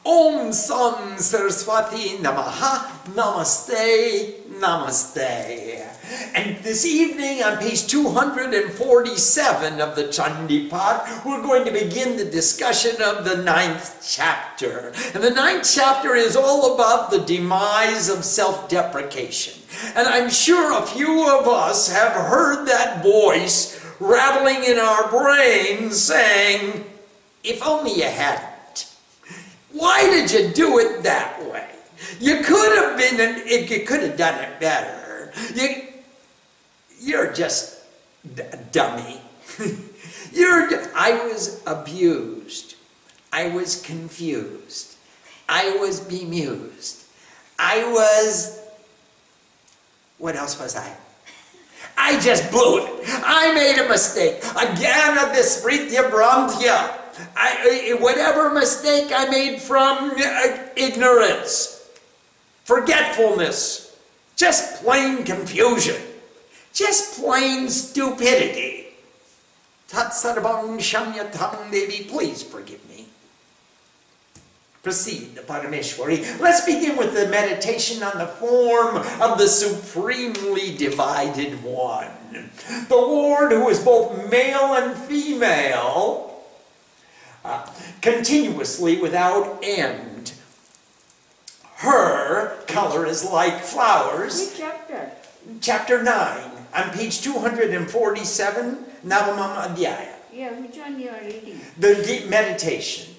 Om Sam Saraswati Namaha, Namaste, Namaste. And this evening on page 247 of the Chandi Path, we're going to begin the discussion of the 9th chapter. And the 9th chapter is all about the demise of self-deprecation. And I'm sure a few of us have heard that voice rattling in our brains saying, if only you hadn't. Why did you do it that way? You could have you could have done it better. You're just a dummy. I was abused. I was confused. I was bemused. What else was I? I just blew it. I made a mistake. Agana Dispritya Brahmtya. Whatever mistake I made from ignorance, forgetfulness, just plain confusion, just plain stupidity. Tat Sarvam Shamyatam Devi, please forgive me. Proceed, Parameshwari. Let's begin with the meditation on the form of the Supremely Divided One. The Lord, who is both male and female, continuously without end. Her color is like flowers. Which chapter? Chapter 9, on page 247, Navamam Adhyaya. Yeah, which one you are reading? The meditation.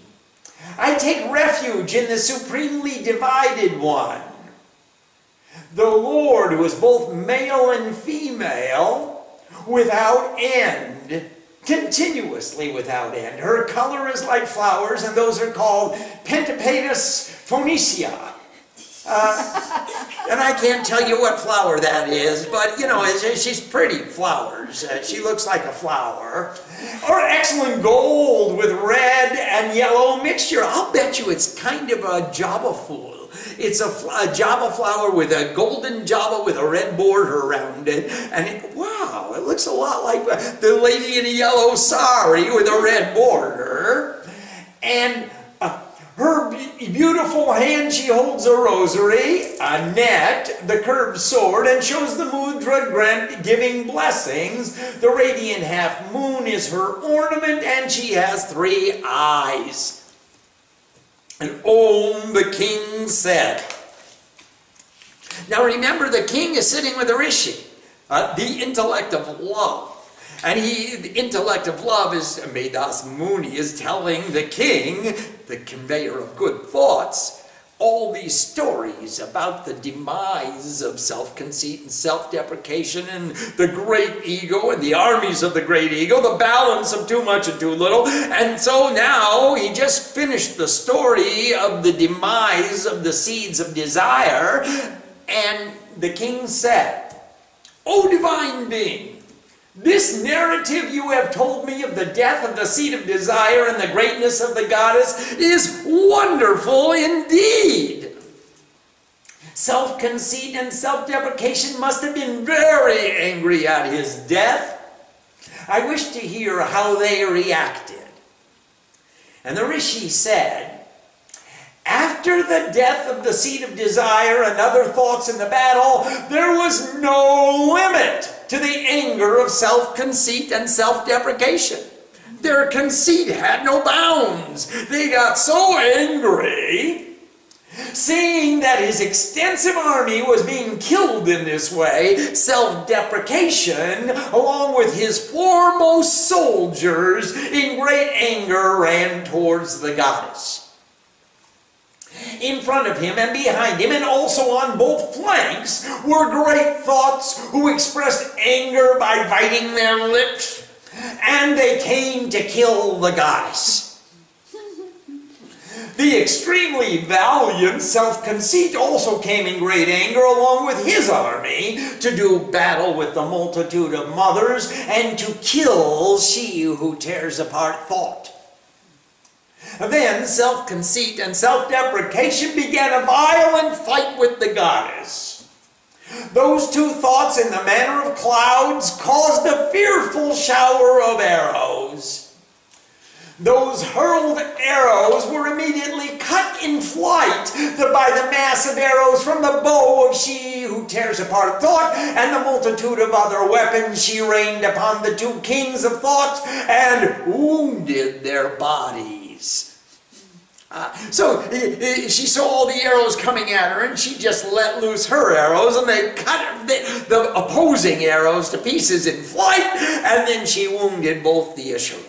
I take refuge in the Supremely Divided One. The Lord, who is both male and female, without end, continuously without end. Her color is like flowers, and those are called Pentapatus phoenicia. And I can't tell you what flower that is, but you know, she's pretty flowers. She looks like a flower. Or excellent gold with red and yellow mixture. I'll bet you it's kind of a Java fool. It's a Java flower with a golden Java with a red border around it. And wow, it looks a lot like the lady in a yellow sari with a red border. And her beautiful hand, she holds a rosary, a net, the curved sword, and shows the mudra giving blessings. The radiant half moon is her ornament, and she has 3 eyes. And Om, the king said. Now remember, the king is sitting with a rishi, the intellect of love. And the intellect of love is, Medas Muni is telling the king, the conveyor of good thoughts, all these stories about the demise of self-conceit and self-deprecation and the great ego and the armies of the great ego, the balance of too much and too little. And so now he just finished the story of the demise of the seeds of desire. And the king said, O divine being, this narrative you have told me of the death of the seed of desire and the greatness of the goddess is wonderful indeed. Self-conceit and self-deprecation must have been very angry at his death. I wish to hear how they reacted. And the rishi said, after the death of the seed of desire and other thoughts in the battle, there was no limit to the anger of self-conceit and self-deprecation. Their conceit had no bounds. They got so angry, seeing that his extensive army was being killed in this way. Self-deprecation, along with his foremost soldiers, in great anger ran towards the goddess. In front of him and behind him, and also on both flanks, were great thoughts who expressed anger by biting their lips, and they came to kill the goddess. The extremely valiant self-conceit also came in great anger along with his army to do battle with the multitude of mothers and to kill she who tears apart thought. Then self-conceit and self-deprecation began a violent fight with the goddess. Those two thoughts in the manner of clouds caused a fearful shower of arrows. Those hurled arrows were immediately cut in taking flight by the mass of arrows from the bow of she who tears apart thought, and the multitude of other weapons she rained upon the two kings of thought, and wounded their bodies. So she saw all the arrows coming at her, and she just let loose her arrows, and they cut the opposing arrows to pieces in flight, and then she wounded both the issuers.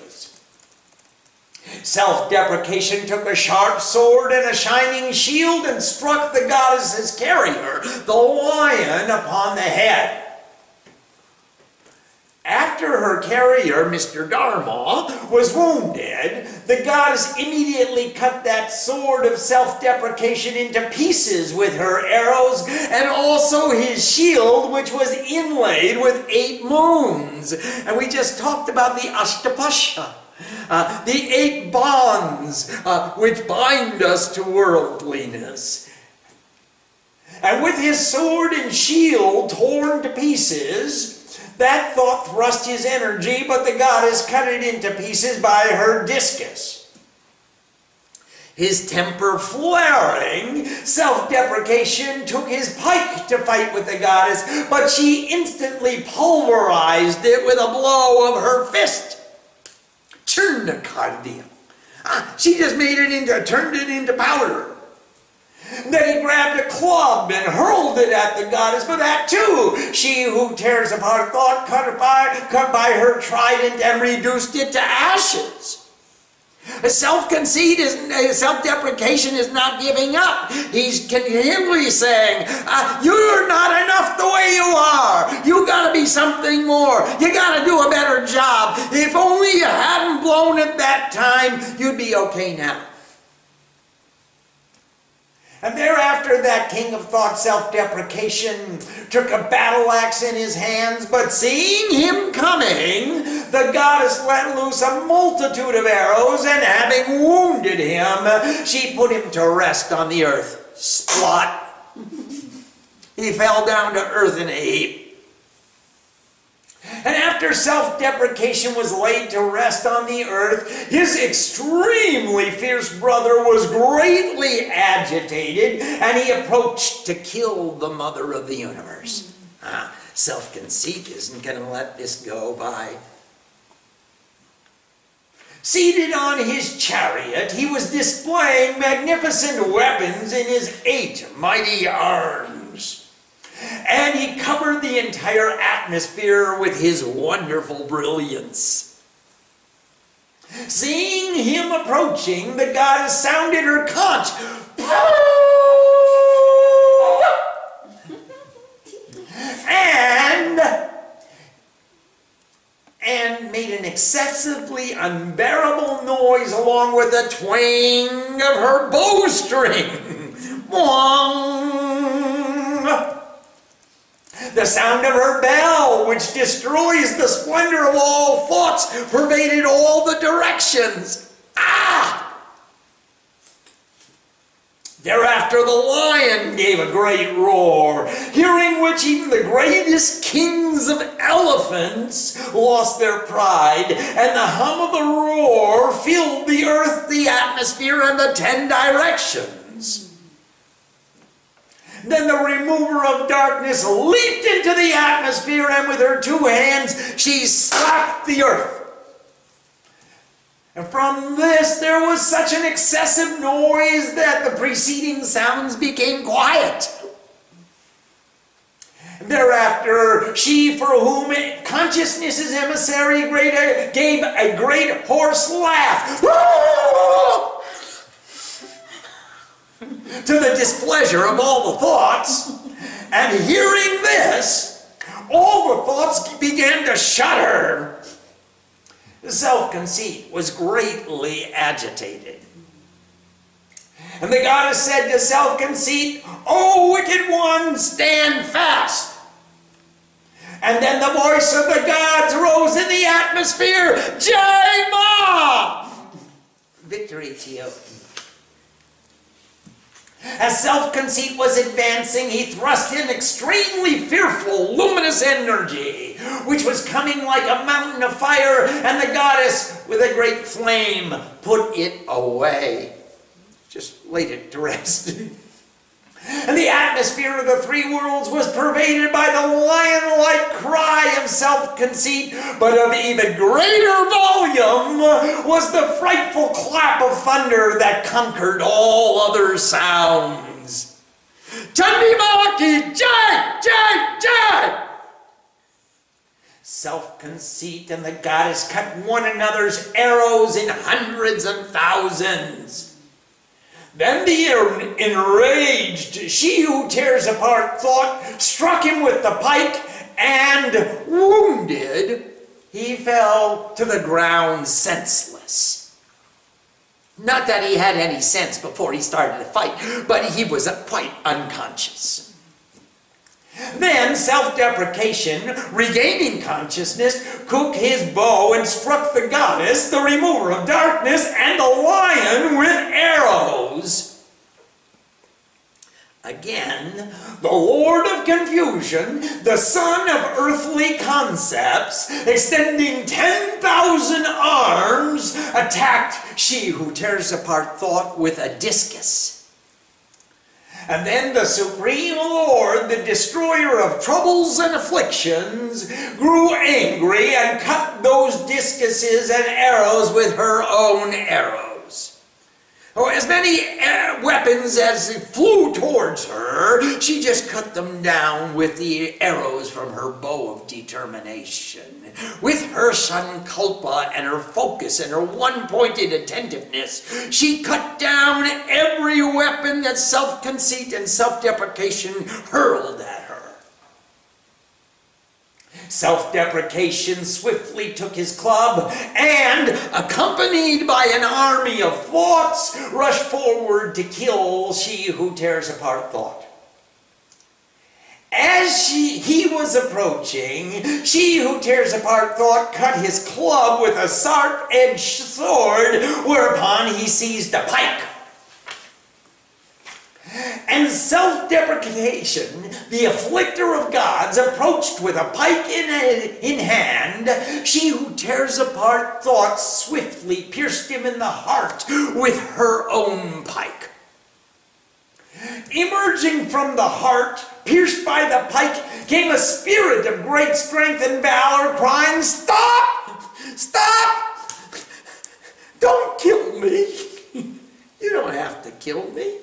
Self-Deprecation took a sharp sword and a shining shield and struck the goddess's carrier, the lion, upon the head. After her carrier, Mr. Dharma, was wounded, the goddess immediately cut that sword of self-deprecation into pieces with her arrows, and also his shield, which was inlaid with 8 moons. And we just talked about the Ashtapasha, the 8 bonds which bind us to worldliness. And with his sword and shield torn to pieces, that thought thrust his energy, but the goddess cut it into pieces by her discus. His temper flaring, Self-Deprecation took his pike to fight with the goddess, but she instantly pulverized it with a blow of her fist. Churnakardia. She just turned it into powder. Then he grabbed a club and hurled it at the goddess, but that too, she who tears apart thought, cut by her trident and reduced it to ashes. Self-conceit self-deprecation is not giving up. He's continually saying, you're not enough the way you are. You gotta be something more. You gotta do a better job. If only you hadn't blown it that time, you'd be okay now. And thereafter that king of thought, Self-Deprecation, took a battle axe in his hands, but seeing him coming, the goddess let loose a multitude of arrows, and having wounded him, she put him to rest on the earth. Splot. He fell down to earth in a heap. And after Self-Deprecation was laid to rest on the earth, his extremely fierce brother was greatly agitated, and he approached to kill the mother of the universe. Self-conceit isn't going to let this go by. Seated on his chariot, he was displaying magnificent weapons in his 8 mighty arms. And he covered the entire atmosphere with his wonderful brilliance. Seeing him approaching, the goddess sounded her conch and made an excessively unbearable noise along with the twang of her bowstring. The sound of her bell, which destroys the splendor of all thoughts, pervaded all the directions. Thereafter the lion gave a great roar, hearing which even the greatest kings of elephants lost their pride, and the hum of the roar filled the earth, the atmosphere, and the 10 directions. Then the remover of darkness leaped into the atmosphere, and with her 2 hands she slapped the earth. And from this there was such an excessive noise that the preceding sounds became quiet. Thereafter, she for whom consciousness is emissary gave a great hoarse laugh, to the displeasure of all the thoughts. And hearing this, all the thoughts began to shudder. Self-conceit was greatly agitated. And the goddess said to Self-conceit, "O wicked one, stand fast." And then the voice of the gods rose in the atmosphere, "Jai Ma!" Victory to you. As Self-conceit was advancing, he thrust in extremely fearful, luminous energy, which was coming like a mountain of fire, and the goddess, with a great flame, put it away. just laid it to rest. And the atmosphere of the three worlds was pervaded by the lion-like cry of self-conceit, but of even greater volume was the frightful clap of thunder that conquered all other sounds. Chandi Path, Jai, Jai, Jai! Self-conceit and the goddess cut one another's arrows in hundreds and thousands. Then the enraged, she who tears apart thought, struck him with the pike, and wounded, he fell to the ground senseless. Not that he had any sense before he started the fight, but he was quite unconscious. Then self-deprecation, regaining consciousness, took his bow and struck the goddess, the remover of darkness, and the lion with arrows. Again, the Lord of Confusion, the son of earthly concepts, extending 10,000 arms, attacked she who tears apart thought with a discus. And then the Supreme Lord, the destroyer of troubles and afflictions, grew angry and cut those discuses and arrows with her own arrows. As many weapons as flew towards her, she just cut them down with the arrows from her bow of determination. With her sankalpa and her focus and her one-pointed attentiveness, she cut down every weapon that self-conceit and self-deprecation hurled at her. Self-deprecation swiftly took his club and, accompanied by an army of thoughts, rushed forward to kill she who tears apart thought. As he was approaching, she who tears apart thought cut his club with a sharp-edged sword, whereupon he seized a pike. And self-deprecation, the afflicter of gods, approached with a pike in hand. She who tears apart thought swiftly pierced him in the heart with her own pike. Emerging from the heart, pierced by the pike, came a spirit of great strength and valor, crying, "Stop! Stop! Don't kill me! You don't have to kill me."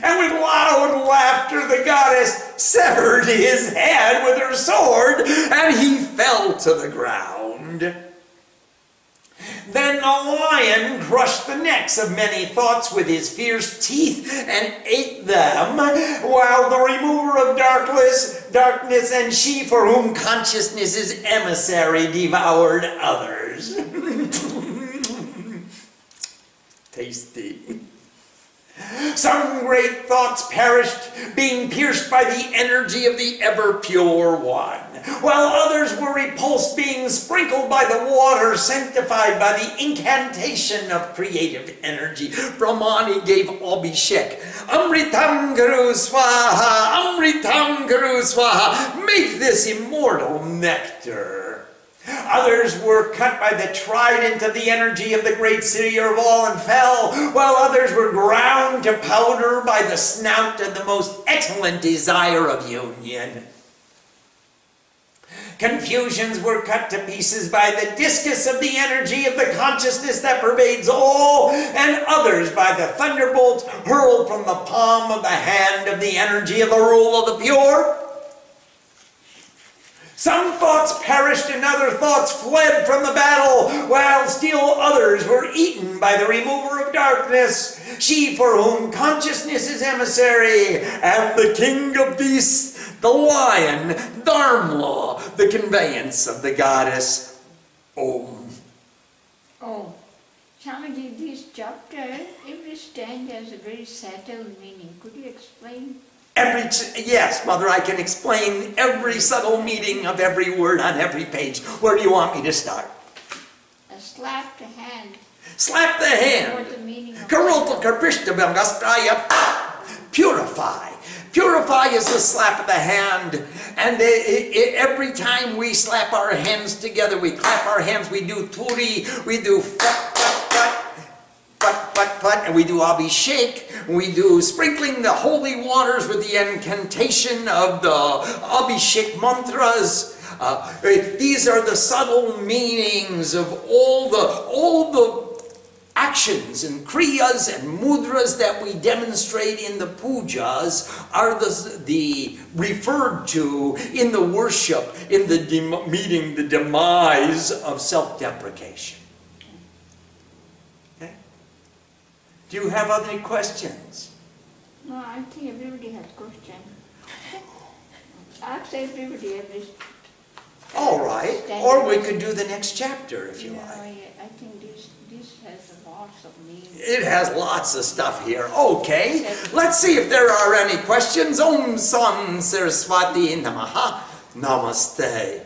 And with loud laughter, the goddess severed his head with her sword, and he fell to the ground. Then the lion crushed the necks of many thoughts with his fierce teeth and ate them, while the remover of darkness and she for whom consciousness is emissary devoured others. Tasty. Some great thoughts perished, being pierced by the energy of the ever-pure one, while others were repulsed, being sprinkled by the water, sanctified by the incantation of creative energy. Brahmani gave Abhishek, "Amritam Guru Swaha, Amritam Guru Swaha, make this immortal nectar." Others were cut by the trident of the energy of the great city of all and fell, while others were ground to powder by the snout of the most excellent desire of union. Confusions were cut to pieces by the discus of the energy of the consciousness that pervades all, and others by the thunderbolt hurled from the palm of the hand of the energy of the rule of the pure. Some thoughts perished and other thoughts fled from the battle, while still others were eaten by the remover of darkness, she for whom consciousness is emissary, and the king of beasts, the lion, Dharma, the conveyance of the goddess, Om. Oh, Swamiji, this chapter, every stanza has a very subtle meaning. Could you explain? Yes, Mother, I can explain every subtle meaning of every word on every page. Where do you want me to start? A slap the hand. Slap the hand. What the meaning of Karolta Karpishtabam Gastraya. Purify. Purify is the slap of the hand. And every time we slap our hands together, we clap our hands, we do turi, we do fat, fat, fat, fat, fat, and we do Abhishek. We do sprinkling the holy waters with the incantation of the Abhishek mantras. These are the subtle meanings of all the actions and kriyas and mudras that we demonstrate in the pujas are the referred to in the worship, in the meeting the demise of self-deprecation. Okay? Do you have other questions? No, I think everybody has question. Ask everybody every. All right. Or we could do the next chapter if you like. I think this has lots of meaning. It has lots of stuff here. Okay, let's see if there are any questions. Om Sam Saraswati Namaha Namaste.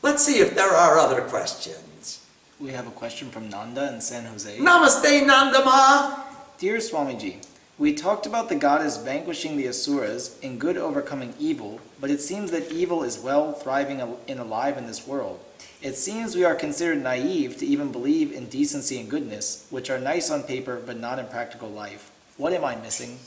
Let's see if there are other questions. We have a question from Nanda in San Jose. Namaste Nandama. Dear Swamiji, we talked about the goddess vanquishing the asuras and good overcoming evil, but it seems that evil is well thriving and alive in this world. It seems we are considered naive to even believe in decency and goodness, which are nice on paper but not in practical life. What am I missing?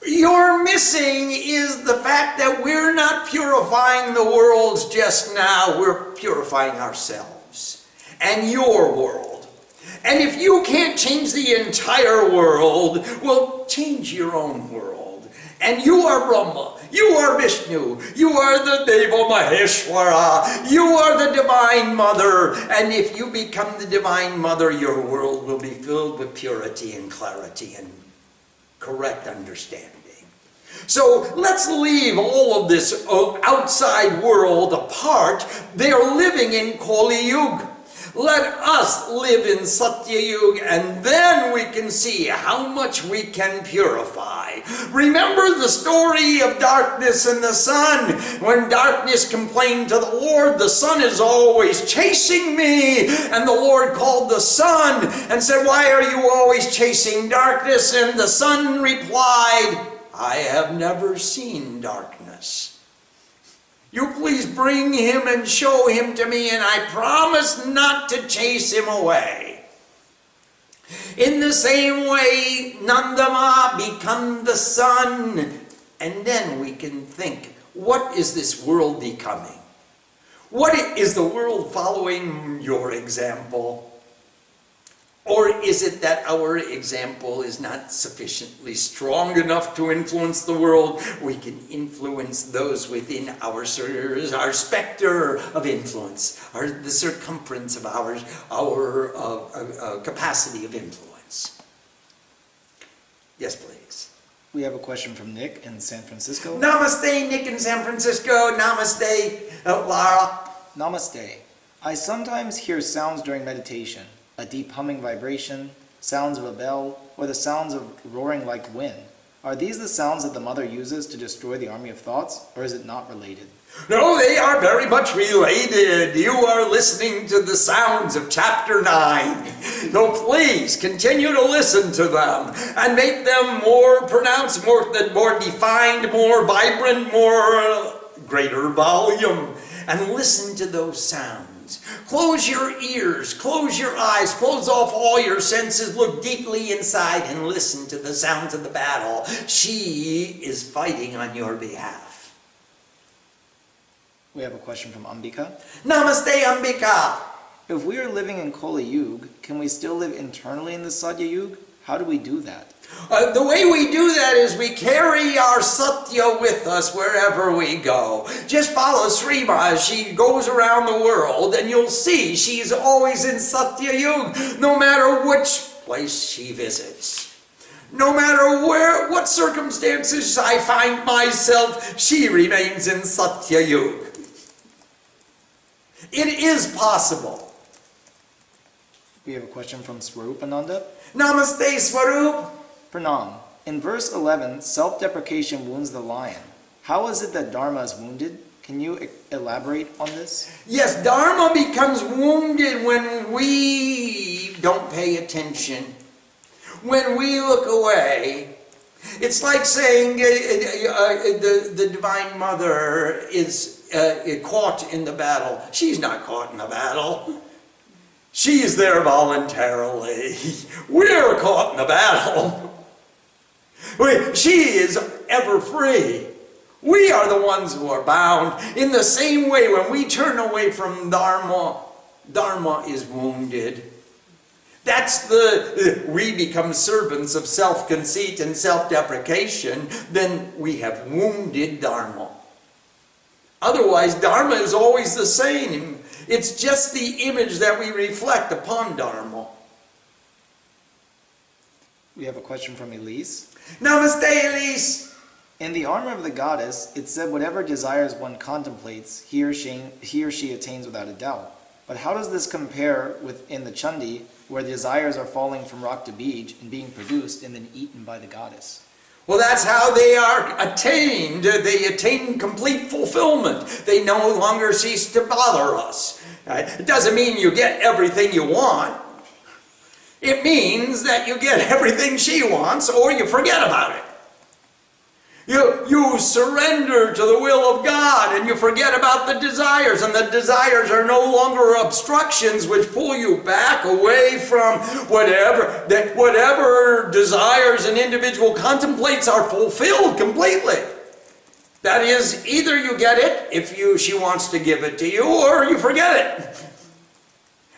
You're missing is the fact that we're not purifying the world just now. We're purifying ourselves and your world. And if you can't change the entire world, well, change your own world. And you are Brahma. You are Vishnu. You are the Deva Maheshwara. You are the Divine Mother. And if you become the Divine Mother, your world will be filled with purity and clarity and correct understanding. So let's leave all of this outside world apart. They are living in Kali Yuga. Let us live in Satya Yuga, and then we can see how much we can purify. Remember the story of darkness and the sun. When darkness complained to the Lord, the sun is always chasing me. And the Lord called the sun and said, why are you always chasing darkness? And the sun replied, I have never seen darkness. You please bring him and show him to me, and I promise not to chase him away. In the same way, Nandama become the sun, and then we can think, what is this world becoming? What is the world following your example? Or is it that our example is not sufficiently strong enough to influence the world? We can influence those within our specter of influence, the circumference of our capacity of influence. Yes, please. We have a question from Nick in San Francisco. Namaste, Nick in San Francisco. Namaste, Lara. Namaste. I sometimes hear sounds during meditation. A deep humming vibration, sounds of a bell, or the sounds of roaring like wind. Are these the sounds that the mother uses to destroy the army of thoughts, or is it not related? No, they are very much related. You are listening to the sounds of chapter 9. So please continue to listen to them and make them more pronounced, more defined, more vibrant, more greater volume. And listen to those sounds. Close your ears, close your eyes, close off all your senses, look deeply inside and listen to the sounds of the battle. She is fighting on your behalf. We have a question from Ambika. Namaste, Ambika. If we are living in Kali Yuga, can we still live internally in the Satya Yuga? How do we do that? The way we do that is we carry our Satya with us wherever we go. Just follow Srima. She goes around the world and you'll see she's always in Satya Yuga, no matter which place she visits. No matter what circumstances I find myself, she remains in Satya Yuga. It is possible. We have a question from Swarupananda. Namaste, Swarup. Pranam. In verse 11, self-deprecation wounds the lion. How is it that Dharma is wounded? Can you elaborate on this? Yes, Dharma becomes wounded when we don't pay attention. When we look away. It's like saying the Divine Mother is caught in the battle. She's not caught in the battle. She's there voluntarily. We're caught in the battle. She is ever free. We are the ones who are bound. In the same way, when we turn away from Dharma, Dharma is wounded. We become servants of self-conceit and self-deprecation, then we have wounded Dharma. Otherwise, Dharma is always the same. It's just the image that we reflect upon Dharma. We have a question from Elise. Namaste, Elise. In the armor of the goddess, it said whatever desires one contemplates, he or she attains without a doubt. But how does this compare with in the Chandi, where desires are falling from rock to beach and being produced and then eaten by the goddess? Well, that's how they are attained. They attain complete fulfillment. They no longer cease to bother us. It doesn't mean you get everything you want. It means that you get everything she wants, or you forget about it. You surrender to the will of God, and you forget about the desires, and the desires are no longer obstructions which pull you back away from whatever desires an individual contemplates are fulfilled completely. That is, either you get it if she wants to give it to you, or you forget it.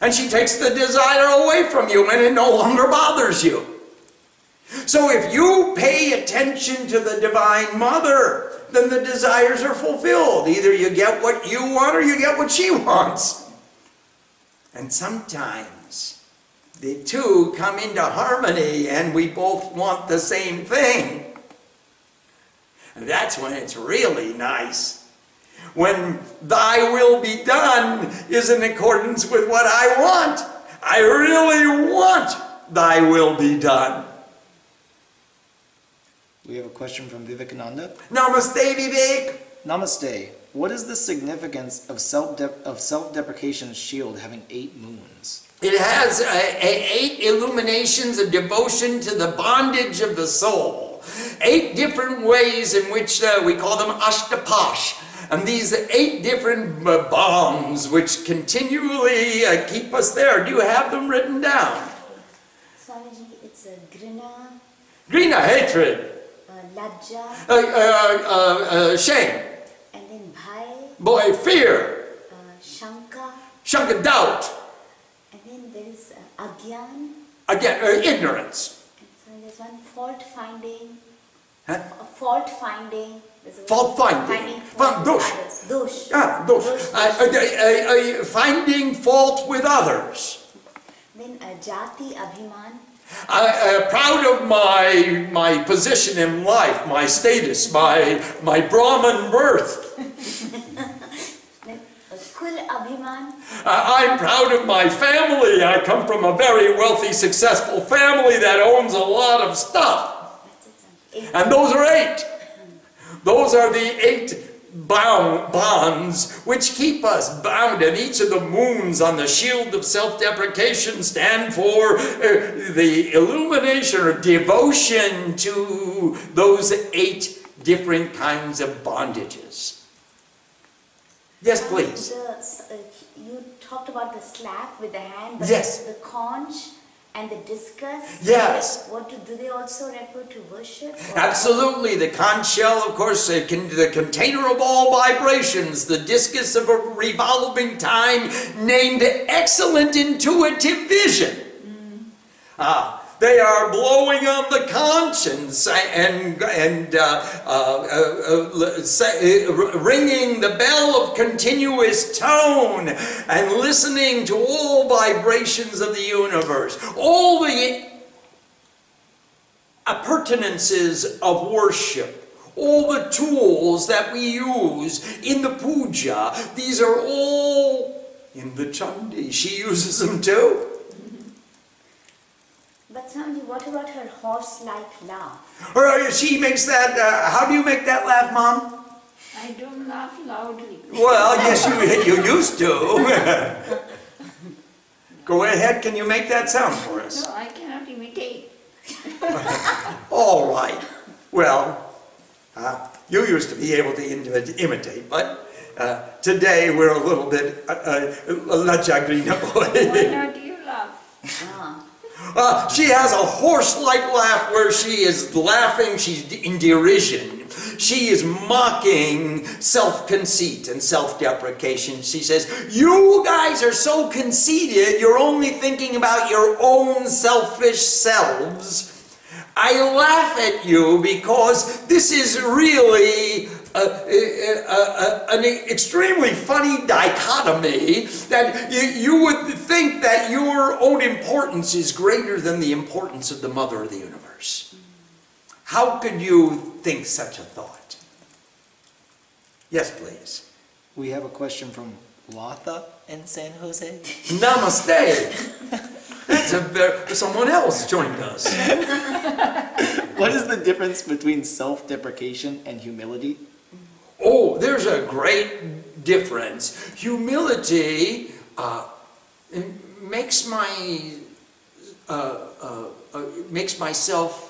And she takes the desire away from you, and it no longer bothers you. So if you pay attention to the Divine Mother, then the desires are fulfilled. Either you get what you want or you get what she wants. And sometimes the two come into harmony and we both want the same thing. And that's when it's really nice. When thy will be done is in accordance with what I want. I really want thy will be done. We have a question from Vivekananda. Namaste, Vivek. Namaste. What is the significance of self-deprecation's shield having 8 moons? It has 8 illuminations of devotion to the bondage of the soul. 8 different ways in which we call them ashtapash. And these 8 different bombs which continually keep us there. Do you have them written down? Swamiji, it's a grina, Grina, hatred. lajja, Shame. and then bhai, Boy, fear. shanka, Shanka, doubt. and then there is agyan, Again, ignorance. and so there's one fault finding, Huh? fault finding. There's a Fault finding. fault with Dosh. others. Dosh. Ah, dosh. Finding fault with others. Then jati abhiman, Proud of my position in life, my status, my Brahman birth. then kul abhiman, I'm proud of my family. I come from a very wealthy, successful family that owns a lot of stuff. that's it. And those are 8. Those are the 8 bonds which keep us bound, and each of the moons on the shield of self-deprecation stand for the illumination or devotion to those 8 different kinds of bondages. Yes, please. You talked about the slap with the hand, but Yes. the conch and the discus. Yes. Do they also refer to worship? or- Absolutely. The conch shell, of course, the container of all vibrations, the discus of a revolving time, named excellent intuitive vision. They are blowing on the conscience and ringing the bell of continuous tone and listening to all vibrations of the universe. All the appurtenances of worship, all the tools that we use in the puja, these are all in the Chandi. She uses them too. But Swamiji, what about her horse-like laugh? Or she makes that, how do you make that laugh, Mom? I don't laugh loudly. Well, yes, you used to. Go ahead, can you make that sound for us? No, I cannot imitate. All right. Well, you used to be able to imitate, but today we're a little bit lajagrina boy. Why not you She has a horse-like laugh where she is laughing, she's in derision. She is mocking self-conceit and self-deprecation. She says, you guys are so conceited, you're only thinking about your own selfish selves. I laugh at you because this is really an extremely funny dichotomy that you would think that your own importance is greater than the importance of the Mother of the universe. How could you think such a thought? Yes, please. We have a question from Latha in San Jose. Namaste. Someone else joined us. What is the difference between self-deprecation and humility? Oh, there's a great difference. Humility makes myself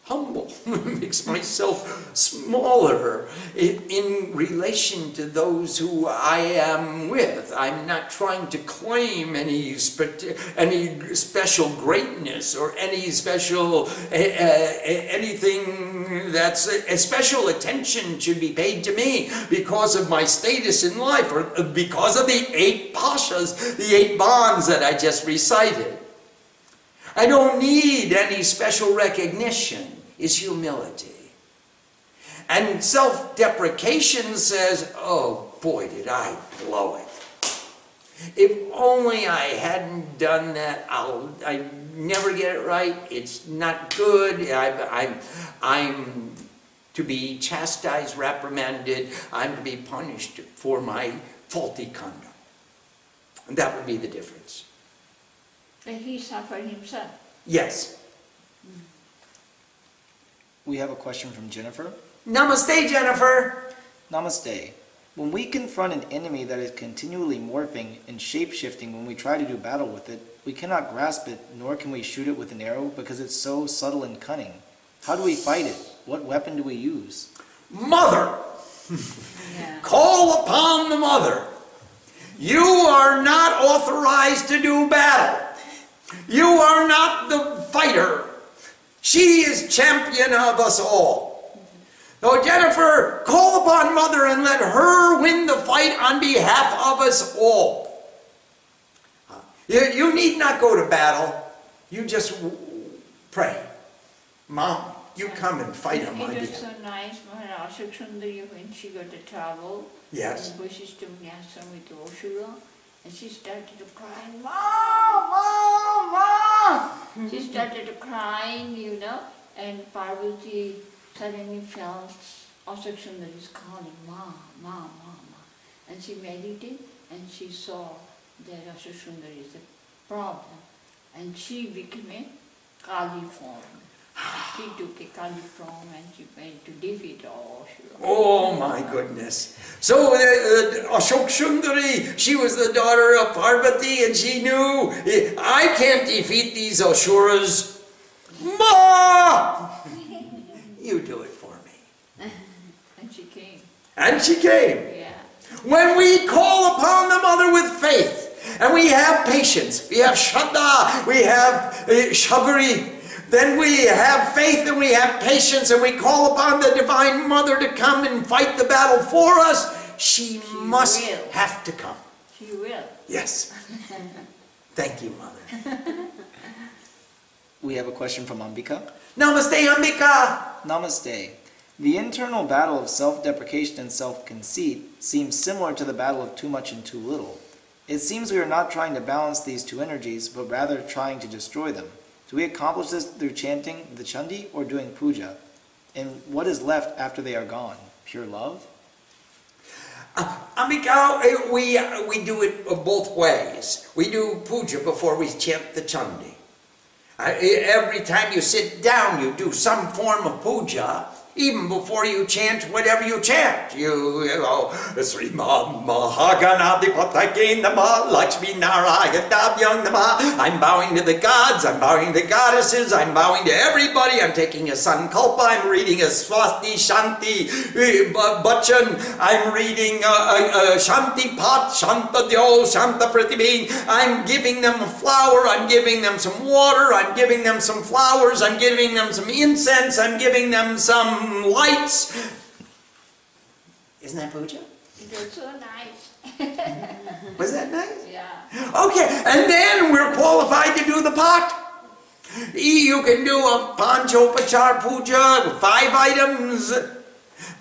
humble, makes myself smaller in relation to those who I am with. I'm not trying to claim any special greatness or any special anything that's a special attention should be paid to me because of my status in life or because of the 8 pashas, the 8 bonds that I just recited. I don't need any special recognition. Is humility. And self-deprecation says, oh boy, did I blow it. If only I hadn't done that, I never get it right. It's not good. I'm to be chastised, reprimanded. I'm to be punished for my faulty conduct. And that would be the difference. But he suffered himself. Yes. We have a question from Jennifer. Namaste, Jennifer. Namaste. When we confront an enemy that is continually morphing and shape-shifting when we try to do battle with it, we cannot grasp it, nor can we shoot it with an arrow because it's so subtle and cunning. How do we fight it? What weapon do we use? Mother! Yeah. Call upon the Mother. You are not authorized to do battle. You are not the fighter. She is champion of us all. So Jennifer, call upon Mother and let her win the fight on behalf of us all. You need not go to battle. You just pray. Mom, you come and fight on my It was behalf. so nice, Maharaj Sundari, when she got to travel, Yes. in Vashishta Munyasam with Oshura, and she started to cry, Mom, Mom, Mom! She started crying, and Parvati suddenly felt Ashok Sundari's calling, Mom, Mom, Mom, Mom. And she meditated and she saw that Ashok Sundari is a problem. And she became a Kali form. She took a Kali form and she went to defeat Ashura. Oh my goodness. So Ashok Sundari, she was the daughter of Parvati and she knew, I can't defeat these Asuras. Ma! You do it for me. And she came. And she came. Yeah. When we call upon the Mother with faith, and we have patience, we have Shraddha, we have Shabari, then we have faith and we have patience and we call upon the Divine Mother to come and fight the battle for us, she must will. have to come. She will. Yes. Thank you, Mother. We have a question from Ambika. Namaste, Ambika. Namaste. The internal battle of self-deprecation and self-conceit seems similar to the battle of too much and too little. It seems we are not trying to balance these two energies, but rather trying to destroy them. Do we accomplish this through chanting the Chandi or doing puja? And what is left after they are gone? Pure love? Ambika, we do it both ways. We do puja before we chant the Chandi. Every time you sit down, you do some form of puja. Even before you chant whatever you chant, you know, Sri Mahaganadi Patake Nama, Lakshmi Narayana Nama. I'm bowing to the gods, I'm bowing to the goddesses, I'm bowing to everybody. I'm taking a sankalpa, I'm reading a Swasti Shanti Bachan, I'm reading Chandi Path, Shanta Dyo, Shanta Pratibhin. I'm giving them a flower, I'm giving them some water, I'm giving them some flowers, I'm giving them some incense, I'm giving them some lights. Isn't that puja? It was so nice. Was that nice? Yeah. Okay, and then we're qualified to do the pot. You can do a panchopachar puja with 5 items.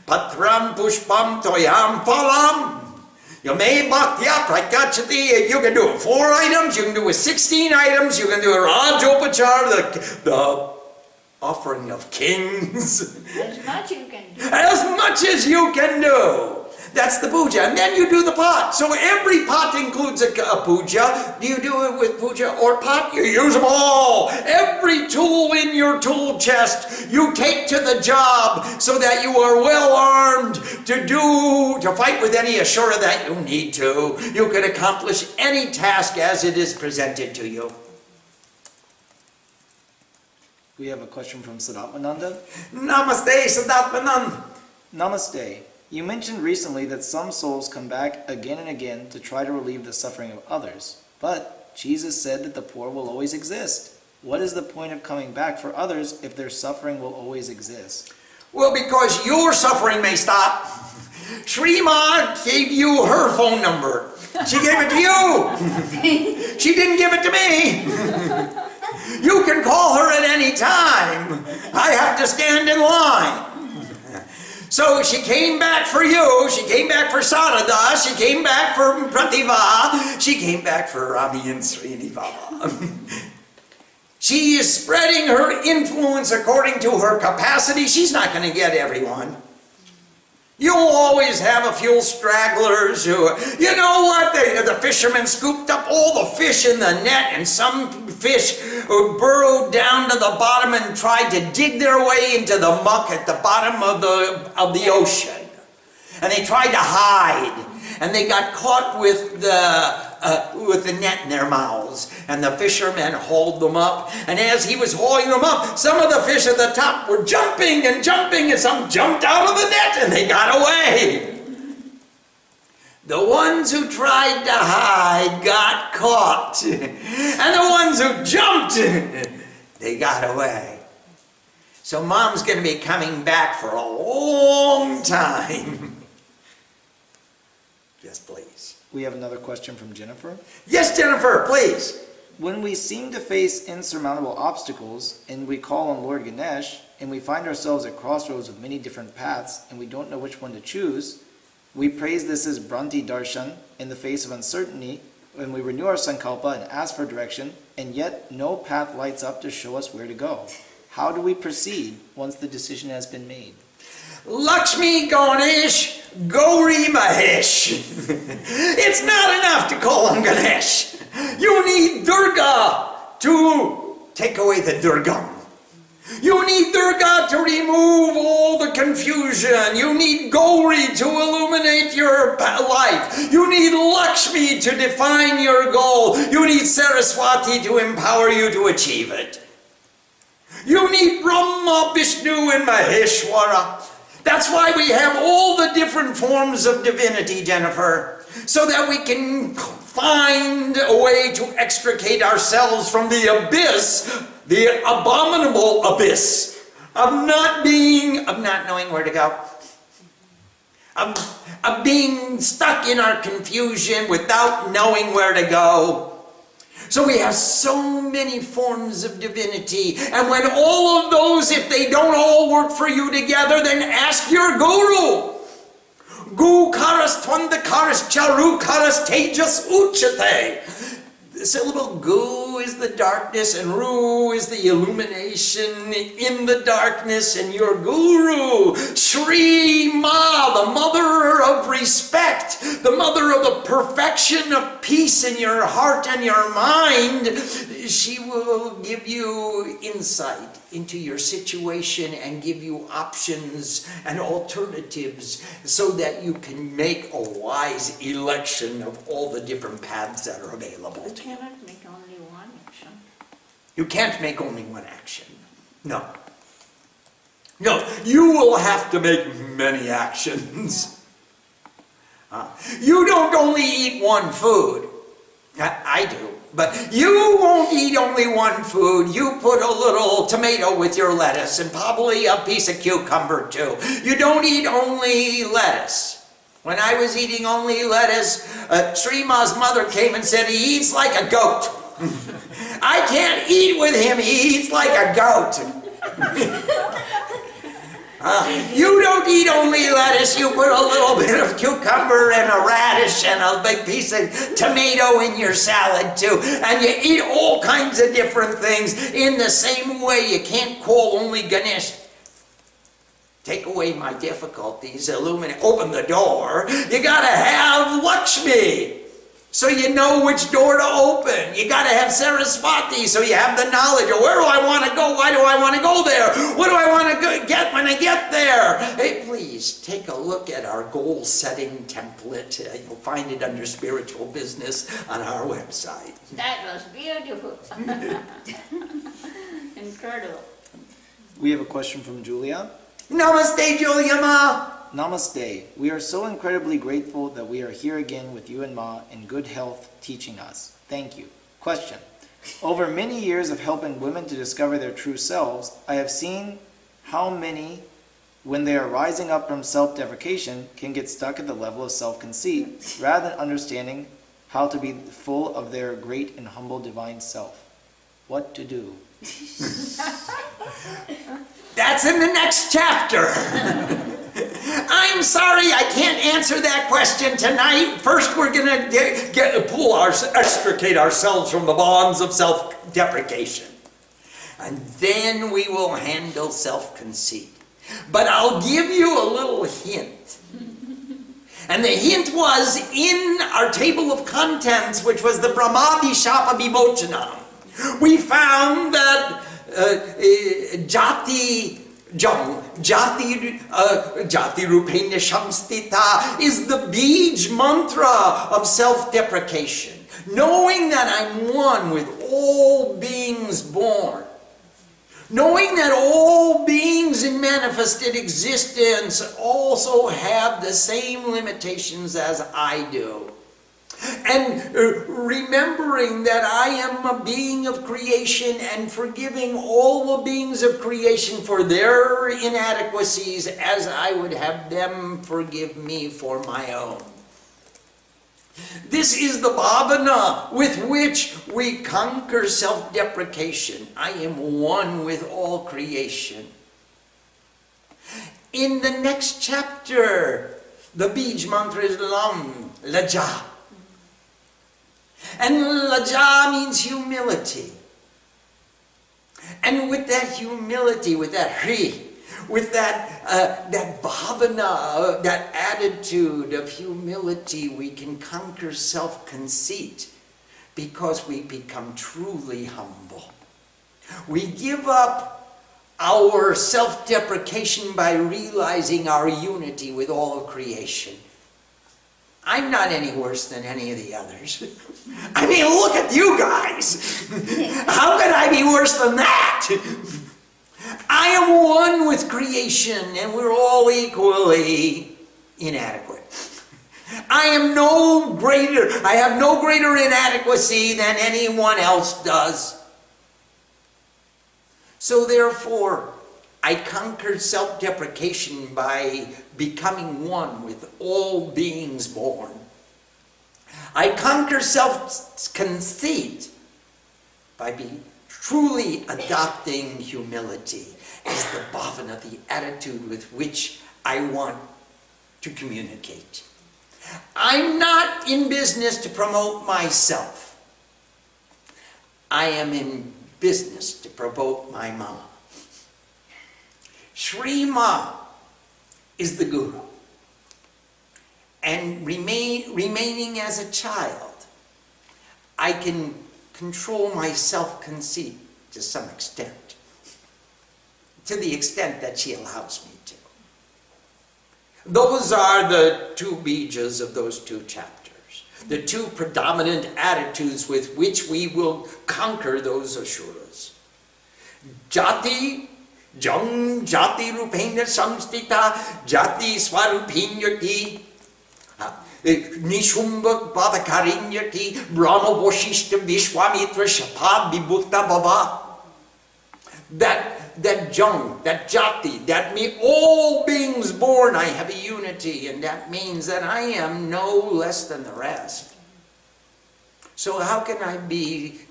Patram pushpam toyam phalam. You may bhaktya prakachati. You can do it 4 items, you can do it 16 items, you can do a rajopachar, the offering of kings. As much you can do. As much as you can do. That's the puja. And then you do the pot. So every pot includes a puja. Do you do it with puja or pot? You use them all. Every tool in your tool chest you take to the job so that you are well armed to fight with any asura that you need to. You can accomplish any task as it is presented to you. We have a question from Sadatmananda. Namaste, Sadatmanand. Namaste. You mentioned recently that some souls come back again and again to try to relieve the suffering of others. But Jesus said that the poor will always exist. What is the point of coming back for others if their suffering will always exist? Well, because your suffering may stop. Shrima gave you her phone number. She gave it to you. She didn't give it to me. You can call her at any time. I have to stand in line. So she came back for you, she came back for Sarada, she came back for Prativa, she came back for Rami and Srinivama. She is spreading her influence according to her capacity. She's not going to get everyone. You'll always have a few stragglers who, you know what, the fishermen scooped up all the fish in the net, and some fish burrowed down to the bottom and tried to dig their way into the muck at the bottom of the ocean. And they tried to hide, and they got caught with the net in their mouths, and the fishermen hauled them up, and as he was hauling them up, some of the fish at the top were jumping, and some jumped out of the net, and they got away. The ones who tried to hide got caught, and the ones who jumped, they got away. So Mom's going to be coming back for a long time. Yes, please. We have another question from Jennifer. Yes, Jennifer, please. When we seem to face insurmountable obstacles, and we call on Lord Ganesh, and we find ourselves at crossroads of many different paths, and we don't know which one to choose, we praise this as Bhranti Darshan in the face of uncertainty, when we renew our sankalpa and ask for direction, and yet no path lights up to show us where to go. How do we proceed once the decision has been made? Lakshmi Ganesh, Gauri Mahesh. It's not enough to call on Ganesh. You need Durga to take away the Durgam. You need Durga to remove all the confusion. You need Gauri to illuminate your life. You need Lakshmi to define your goal. You need Saraswati to empower you to achieve it. You need Brahma, Vishnu, and Maheshwara. That's why we have all the different forms of divinity, Jennifer, so that we can find a way to extricate ourselves from the abyss, the abominable abyss of not knowing where to go, of being stuck in our confusion without knowing where to go. So we have so many forms of divinity, and when all of those, if they don't all work for you together, then ask your guru. Gu karas twanda karas charu karas tejas uchate. The syllable gu Ru is the darkness, and Ru is the illumination in the darkness, and your guru, Shri Ma, the mother of respect, the mother of the perfection of peace in your heart and your mind, she will give you insight into your situation and give you options and alternatives so that you can make a wise election of all the different paths that are available You to you. cannot make only one action. You can't make only one action. No. No, you will have to make many actions. You don't only eat one food. I do. But you won't eat only one food. You put a little tomato with your lettuce and probably a piece of cucumber too. You don't eat only lettuce. When I was eating only lettuce, Srima's mother came and said, he eats like a goat. I can't eat with him. He eats like a goat. You don't eat only lettuce, you put a little bit of cucumber and a radish and a big piece of tomato in your salad too. And you eat all kinds of different things in the same way. You can't call only Ganesh. Take away my difficulties, illuminate, open the door. You gotta have Lakshmi, so you know which door to open. You gotta have Saraswati, so you have the knowledge of where do I want to go, why do I want to go there, what do I want to get when I get there. Hey, please take a look at our goal-setting template. You'll find it under Spiritual Business on our website. That was beautiful. Incredible. We have a question from Julia. Namaste, Julia Ma. Namaste. We are so incredibly grateful that we are here again with you and Ma in good health teaching us. Thank you. Question. Over many years of helping women to discover their true selves, I have seen how many, when they are rising up from self-deprecation, can get stuck at the level of self-conceit rather than understanding how to be full of their great and humble divine self. What to do? That's in the next chapter. I'm sorry I can't answer that question tonight. First we're going to extricate ourselves from the bonds of self-deprecation. And then we will handle self-conceit. But I'll give you a little hint. And the hint was in our table of contents, which was the Brahmadi Shapa Vimochanam. We found that Jati Rupenya Shamstita is the Bij mantra of self-deprecation. Knowing that I'm one with all beings born. Knowing that all beings in manifested existence also have the same limitations as I do. And remembering that I am a being of creation and forgiving all the beings of creation for their inadequacies as I would have them forgive me for my own. This is the bhavana with which we conquer self-deprecation. I am one with all creation. In the next chapter, the Bij mantra is Lam, Laja. And Laja means humility. And with that humility, with that Hri, with that bhavana, that attitude of humility, we can conquer self-conceit because we become truly humble. We give up our self-deprecation by realizing our unity with all of creation. I'm not any worse than any of the others. I mean, look at you guys. How could I be worse than that? I am one with creation and we're all equally inadequate. I have no greater inadequacy than anyone else does. So therefore, I conquered self-deprecation by becoming one with all beings born. I conquer self-conceit by truly adopting humility as the bhavana, the attitude with which I want to communicate. I'm not in business to promote myself. I am in business to promote my mama. Shri Ma is the guru. And remaining as a child, I can control my self-conceit to some extent. To the extent that she allows me to. Those are the two bijas of those two chapters. The two predominant attitudes with which we will conquer those asuras. Jati, jang jati rupena samstita, jati swarupinyati, nishumbha bhavakarinyati, brahma vashishta vishwamitra shapad vibhukta bhava. That jung, that jati, that me, all beings born, I have a unity, and that means that I am no less than the rest. So how can I be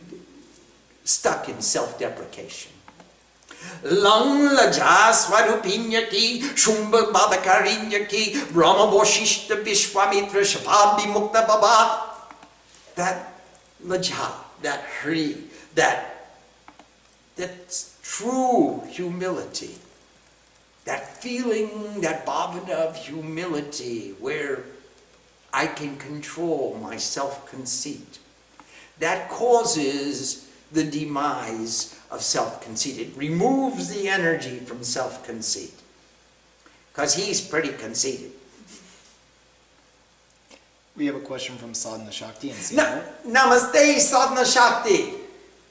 stuck in self-deprecation? Lang laja swarupinyati, shumbha bhavakarinyati, brahma vashishta vishwamitra shapabhi mukta baba. That laja, that hri, that's true humility, that feeling, that bhavana of humility where I can control my self-conceit, that causes the demise of self-conceit. It removes the energy from self-conceit, because he's pretty conceited. We have a question from Sadhana Shakti in Seattle. Namaste, Sadhana Shakti.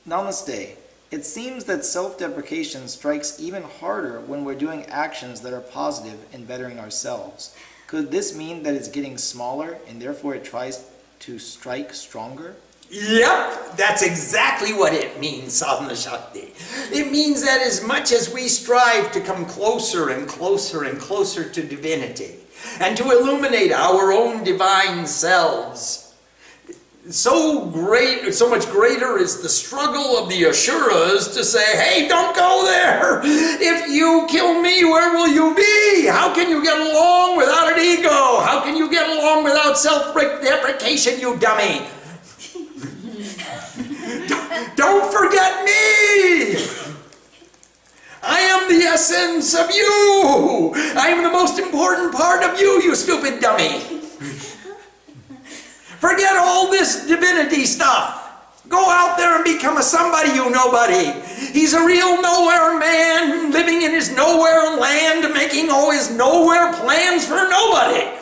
Namaste. It seems that self-deprecation strikes even harder when we're doing actions that are positive in bettering ourselves. Could this mean that it's getting smaller and therefore it tries to strike stronger? Yep, that's exactly what it means, Sadhana Shakti. It means that as much as we strive to come closer and closer and closer to divinity and to illuminate our own divine selves, so much greater is the struggle of the Asuras to say, hey, don't go there. If you kill me, where will you be? How can you get along without an ego? How can you get along without self-deprecation, you dummy? Don't forget me. I am the essence of you. I am the most important part of you, you stupid dummy. Forget all this divinity stuff. Go out there and become a somebody, you nobody. He's a real nowhere man, living in his nowhere land, making all his nowhere plans for nobody.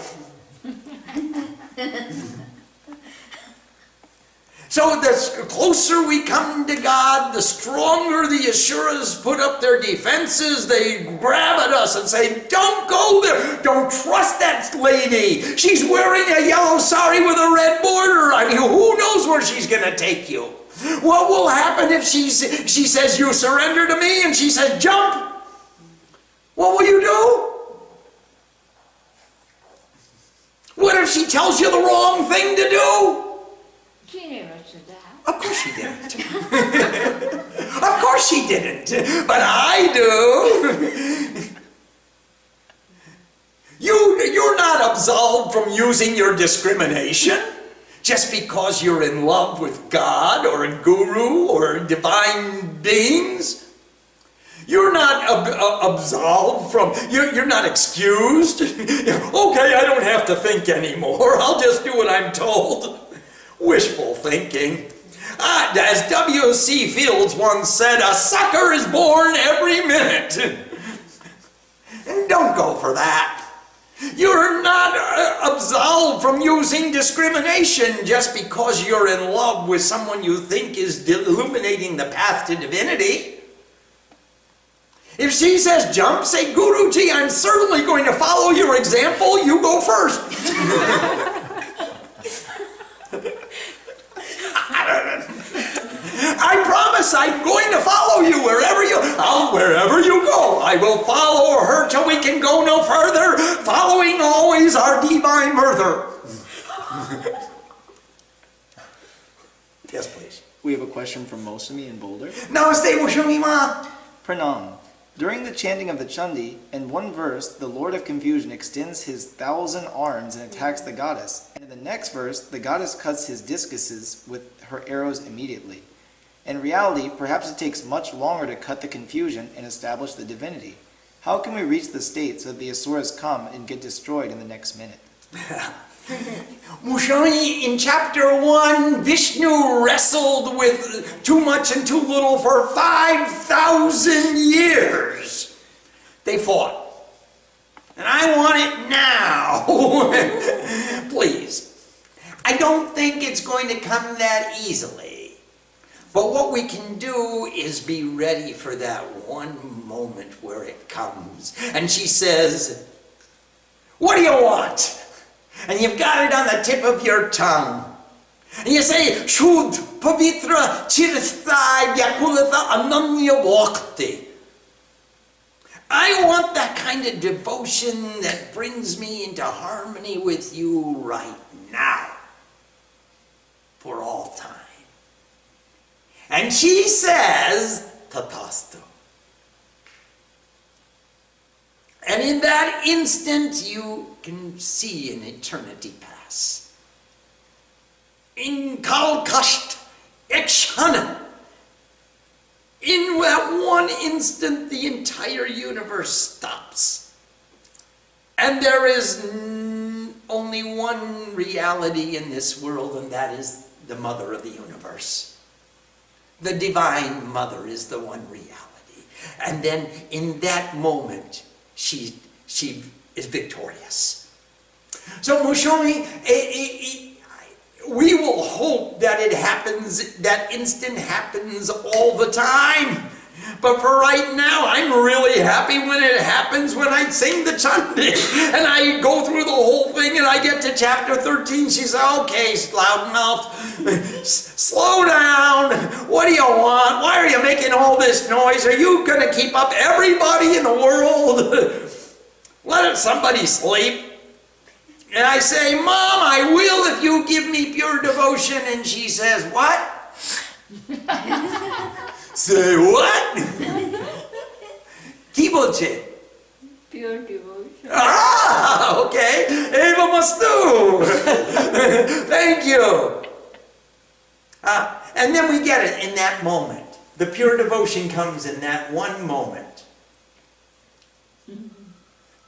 So the closer we come to God, the stronger the Asuras put up their defenses. They grab at us and say, don't go there. Don't trust that lady. She's wearing a yellow sari with a red border. I mean, who knows where she's going to take you? What will happen if she says, you surrender to me, and she says, jump? What will you do? What if she tells you the wrong thing to do? She never said that. Of course she didn't. Of course she didn't. But I do. You're not absolved from using your discrimination just because you're in love with God or a guru or divine beings. You're not absolved from, you're not excused. Okay, I don't have to think anymore. I'll just do what I'm told. Wishful thinking. As W.C. Fields once said, a sucker is born every minute. And don't go for that. You're not absolved from using discrimination just because you're in love with someone you think is illuminating the path to divinity. If she says jump, say, Guruji, I'm certainly going to follow your example. You go first. I promise I'm going to follow you wherever you go. I will follow her till we can go no further, following always our divine mother. Yes, please. We have a question from Mosami in Boulder. Namaste, Mushumi Ma. Pranam. During the chanting of the Chandi, in one verse, the Lord of Confusion extends his 1,000 arms and attacks the goddess. And in the next verse, the goddess cuts his discuses with her arrows immediately. In reality, perhaps it takes much longer to cut the confusion and establish the divinity. How can we reach the state so that the asuras come and get destroyed in the next minute? Mushani, in chapter 1, Vishnu wrestled with too much and too little for 5,000 years. They fought. And I want it now. Please. I don't think it's going to come that easily. But what we can do is be ready for that one moment where it comes. And she says, "What do you want?" And you've got it on the tip of your tongue. And you say, "Shud pavitra chirithai vyakulitha ananya bhakti." I want that kind of devotion that brings me into harmony with you right now. For all time. And she says, "Tatastu." And in that instant, you can see an eternity pass. In Kalkasht Ekshana, in that one instant, the entire universe stops. And there is only one reality in this world, and that is the mother of the universe. The divine mother is the one reality. And then in that moment, she is victorious. So Mushomi, we will hope that it happens, that instant happens all the time. But for right now, I'm really happy when it happens, when I sing the Chandi. And I go through the whole thing and I get to chapter 13. She says, "Okay, loudmouth, slow down. What do you want? Why are you making all this noise? Are you going to keep up everybody in the world? Let somebody sleep." And I say, "Mom, I will if you give me pure devotion." And she says, "What?" Say what? Kiboche. Pure devotion. Ah, okay. Eva must do. Thank you. And then we get it in that moment. The pure devotion comes in that one moment.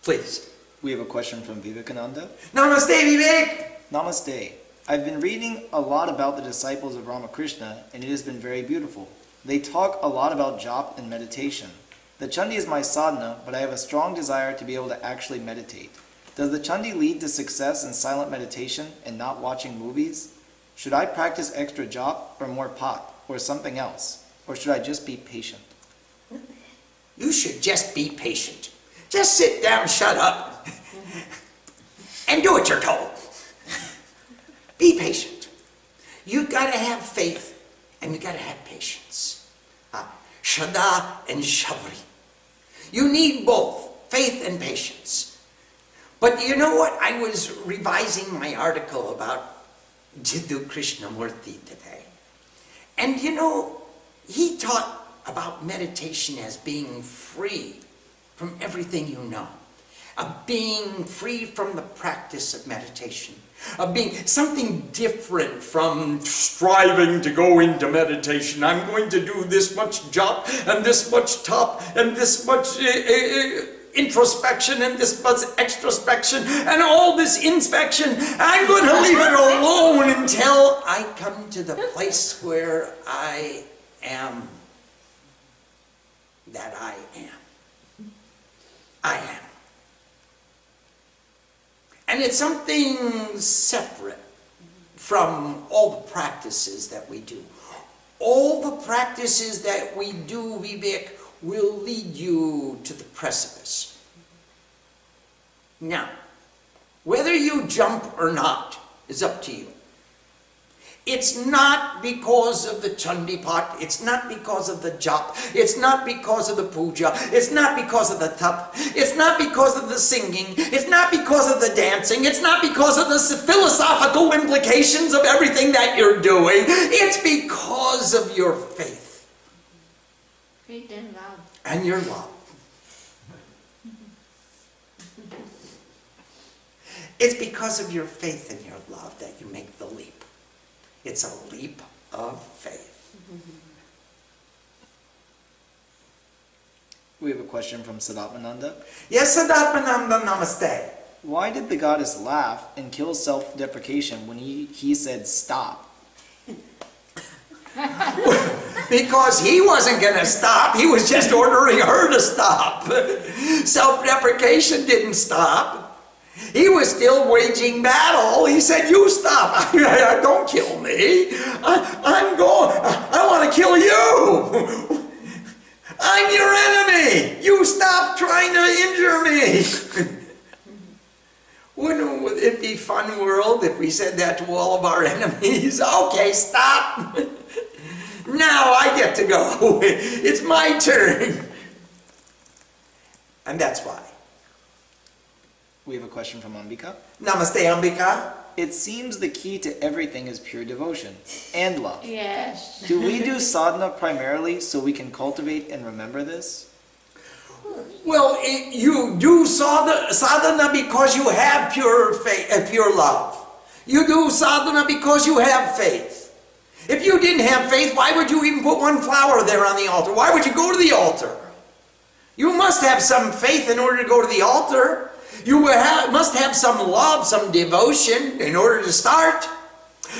Please. We have a question from Vivekananda. Namaste, Vivek. Namaste. I've been reading a lot about the disciples of Ramakrishna, and it has been very beautiful. They talk a lot about japa and meditation. The Chandi is my sadhana, but I have a strong desire to be able to actually meditate. Does the Chandi lead to success in silent meditation and not watching movies? Should I practice extra japa or more pat or something else? Or should I just be patient? You should just be patient. Just sit down, shut up, and do what you're told. Be patient. You gotta have faith, and you gotta have patience. Shada and Shabri. You need both, faith and patience. But you know what? I was revising my article about Jiddu Krishnamurti today. And you know, he taught about meditation as being free from everything you know. Of being free from the practice of meditation. Of being something different from striving to go into meditation. I'm going to do this much japa and this much top and this much introspection and this much extrospection and all this inspection. I'm going to leave it alone until I come to the place where I am that I am. I am. And it's something separate from all the practices that we do. All the practices that we do, Vivek, will lead you to the precipice. Now, whether you jump or not is up to you. It's not because of the Chandi Path, it's not because of the japa, it's not because of the puja, it's not because of the tap, it's not because of the singing, it's not because of the dancing, it's not because of the philosophical implications of everything that you're doing, it's because of your faith. Faith and love. And your love. It's because of your faith and your love that you make the leap. It's a leap of faith. We have a question from Sadatmananda. Yes, Sadatmananda, namaste. Why did the goddess laugh and kill self-deprecation when he said stop? Because he wasn't going to stop. He was just ordering her to stop. Self-deprecation didn't stop. He was still waging battle. He said, you stop. Don't kill me. I'm going. I want to kill you. I'm your enemy. You stop trying to injure me. Wouldn't it be fun world if we said that to all of our enemies? Okay, stop. Now I get to go. It's my turn. And that's why. We have a question from Ambika. Namaste, Ambika. It seems the key to everything is pure devotion and love. Yes. Do we do sadhana primarily so we can cultivate and remember this? Well, you do sadhana because you have pure faith, pure love. You do sadhana because you have faith. If you didn't have faith, why would you even put one flower there on the altar? Why would you go to the altar? You must have some faith in order to go to the altar. You must have some love, some devotion in order to start.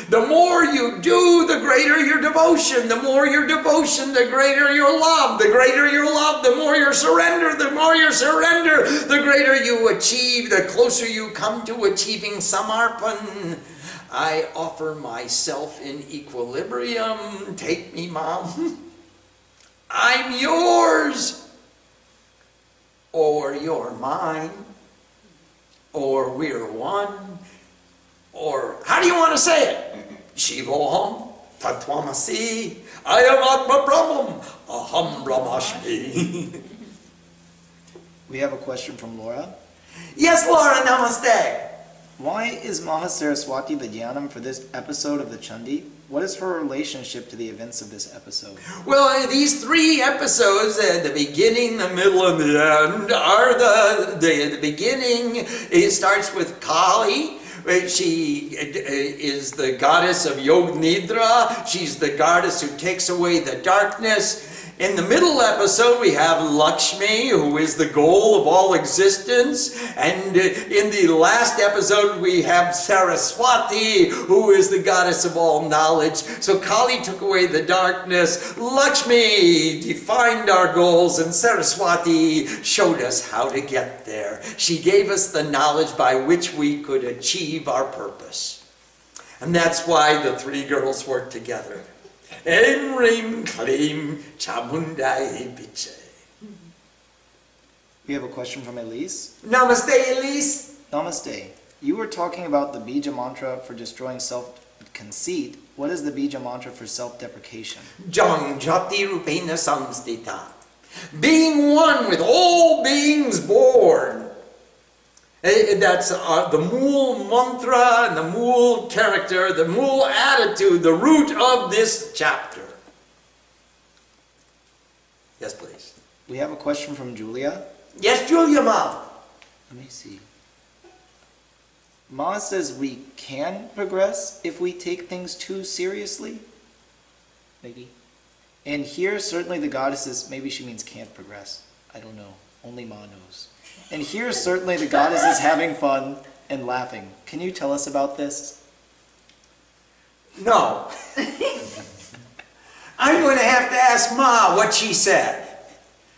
The more you do, the greater your devotion. The more your devotion, the greater your love. The greater your love, the more your surrender. The more your surrender, the greater you achieve. The closer you come to achieving samarpan. I offer myself in equilibrium. Take me, Mom. I'm yours. Or you're mine. Or we're one. Or, how do you want to say it? Shivoham, Tattvamasi, Ayam Atma Brahmam, Aham Brahmashmi. We have a question from Laura. Yes, Laura, namaste. Why is Maha Saraswati the Dhyanam for this episode of the Chandi? What is her relationship to the events of this episode? Well, these three episodes, the beginning, the middle, and the end, are the beginning. It starts with Kali. She is the goddess of Yog Nidra. She's the goddess who takes away the darkness. In the middle episode, we have Lakshmi, who is the goal of all existence. And in the last episode, we have Saraswati, who is the goddess of all knowledge. So Kali took away the darkness. Lakshmi defined our goals, and Saraswati showed us how to get there. She gave us the knowledge by which we could achieve our purpose. And that's why the three girls work together. Em Rim Kalim Chamundai Biche. We have a question from Elise. Namaste, Elise. Namaste. You were talking about the bija mantra for destroying self-conceit. What is the bija mantra for self-deprecation? Jang Jati Rupena Samstita. Being one with all beings born. That's the mool mantra and the mool character, the mool attitude, the root of this chapter. Yes, please. We have a question from Julia. Yes, Julia, Mom. Let me see. Ma says we can progress if we take things too seriously. Maybe. And here, certainly the goddesses, maybe she means can't progress. I don't know. Only Ma knows. And here, certainly the goddess is having fun and laughing. Can you tell us about this? No. I'm going to have to ask Ma what she said.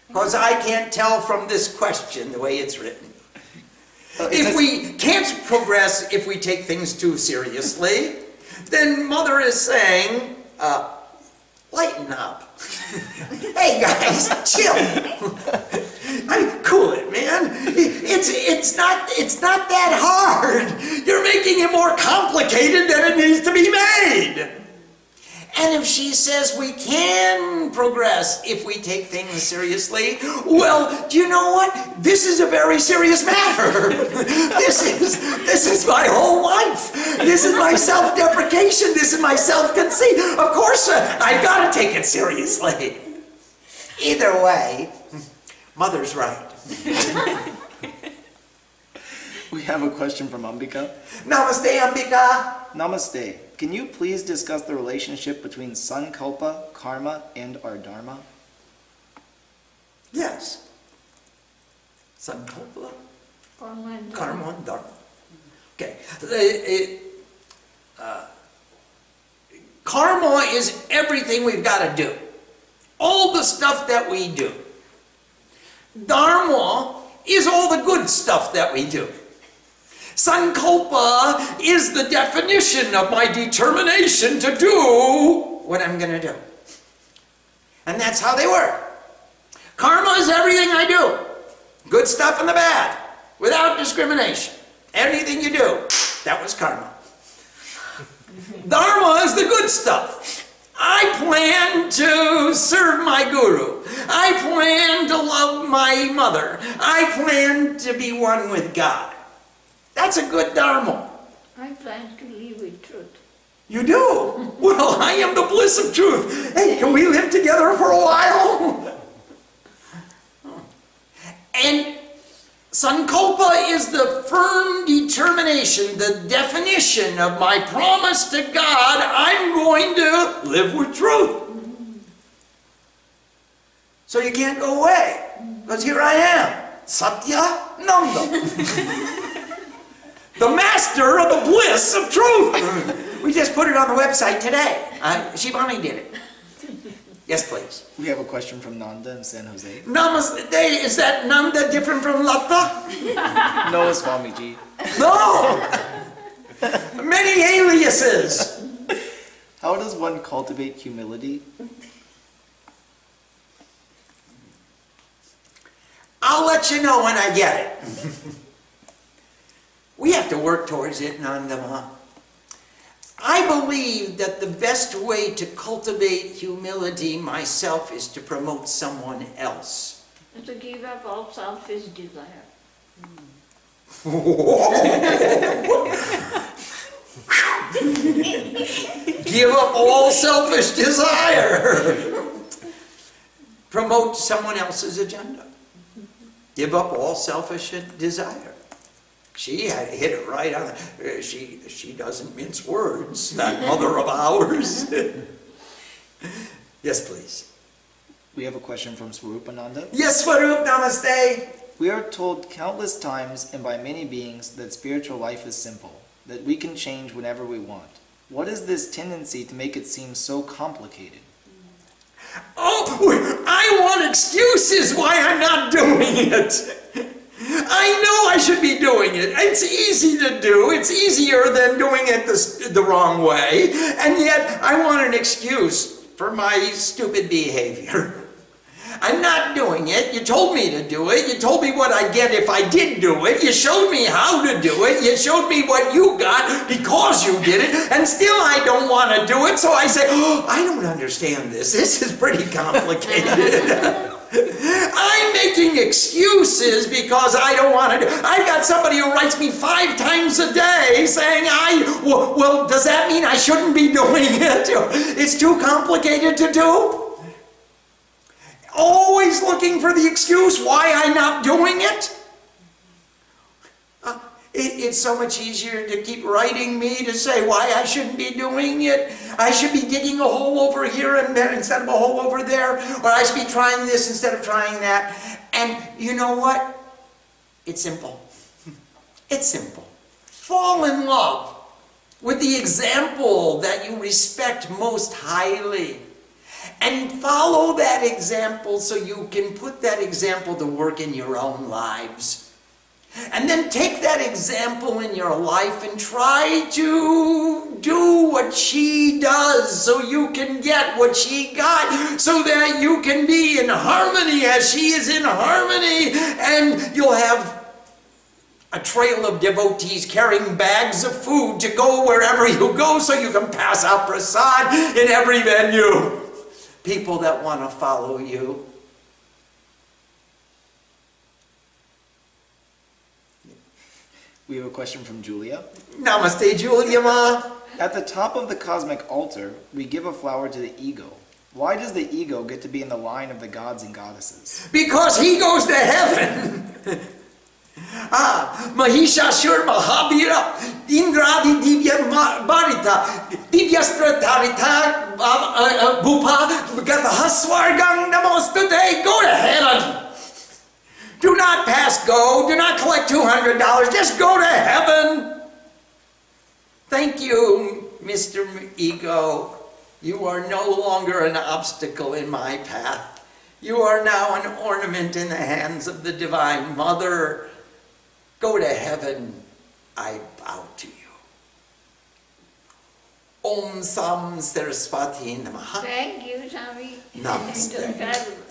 Because I can't tell from this question the way it's written. If we can't progress if we take things too seriously, then Mother is saying, lighten up. Hey guys, chill. Cool it, man. It's not that hard. You're making it more complicated than it needs to be made. And if she says we can progress if we take things seriously, well, do you know what? This is a very serious matter. This is my whole life. This is my self-deprecation. This is my self-conceit. Of course, I've got to take it seriously. Either way, Mother's right. We have a question from Ambika. Namaste, Ambika. Namaste. Can you please discuss the relationship between sankalpa, karma, and our dharma? Yes. Sankalpa, Karma and karma, and dharma. Okay. Karma is everything we've got to do. All the stuff that we do. Dharma is all the good stuff that we do. Sankalpa is the definition of my determination to do what I'm going to do. And that's how they work. Karma is everything I do. Good stuff and the bad. Without discrimination. Anything you do. That was karma. Dharma is the good stuff. I plan to serve my guru. I plan to love my mother. I plan to be one with God. That's a good dharma. I plan to live with truth. You do? Well, I am the bliss of truth. Hey, can we live together for a while? And Sankalpa is the firm determination, the definition of my promise to God, I'm going to live with truth. So you can't go away, because here I am, Satya Nanda, the master of the bliss of truth. We just put it on the website today. Shivani did it. Yes, please. We have a question from Nanda in San Jose. Namaste. Is that Nanda different from Lata? No, Swamiji. No! Many aliases. How does one cultivate humility? I'll let you know when I get it. We have to work towards it, Nandama. I believe that the best way to cultivate humility myself is to promote someone else. And to give up all selfish desire. Give up all selfish desire. Promote someone else's agenda. Give up all selfish desire. She hit it right on the, she doesn't mince words, that mother of ours. Yes, please. We have a question from Swarupananda. Yes, Swarup, namaste. We are told countless times and by many beings that spiritual life is simple, that we can change whenever we want. What is this tendency to make it seem so complicated? Oh, I want excuses why I'm not doing it. I know I should be doing it. It's easy to do. It's easier than doing it the wrong way. And yet I want an excuse for my stupid behavior. I'm not doing it. You told me to do it. You told me what I'd get if I did do it. You showed me how to do it. You showed me what you got because you did it. And still I don't want to do it. So I say, oh, I don't understand this. This is pretty complicated. I'm making excuses because I don't want to do it. I've got somebody who writes me 5 times a day saying, well, does that mean I shouldn't be doing it? It's too complicated to do. Always looking for the excuse why I'm not doing it. It's so much easier to keep writing me to say why I shouldn't be doing it. I should be digging a hole over here and there instead of a hole over there. Or I should be trying this instead of trying that. And you know what? It's simple. It's simple. Fall in love with the example that you respect most highly. And follow that example so you can put that example to work in your own lives. And then take that example in your life and try to do what she does so you can get what she got, so that you can be in harmony as she is in harmony, and you'll have a trail of devotees carrying bags of food to go wherever you go so you can pass out prasad in every venue. People that want to follow you. We have a question from Julia. Namaste, Julia Ma. At the top of the cosmic altar, we give a flower to the ego. Why does the ego get to be in the line of the gods and goddesses? Because he goes to heaven. Mahishashur Mahabhira Indradi Divya Bharita Divyastratarita Bhupa Gatahaswargang Namostute. Go to heaven. Do not pass go. Do not collect $200. Just go to heaven. Thank you, Mr. Ego. You are no longer an obstacle in my path. You are now an ornament in the hands of the Divine Mother. Go to heaven. I bow to you. Om Sam Saraswati Namaha. Thank you, Swami. Namaste. Don't try to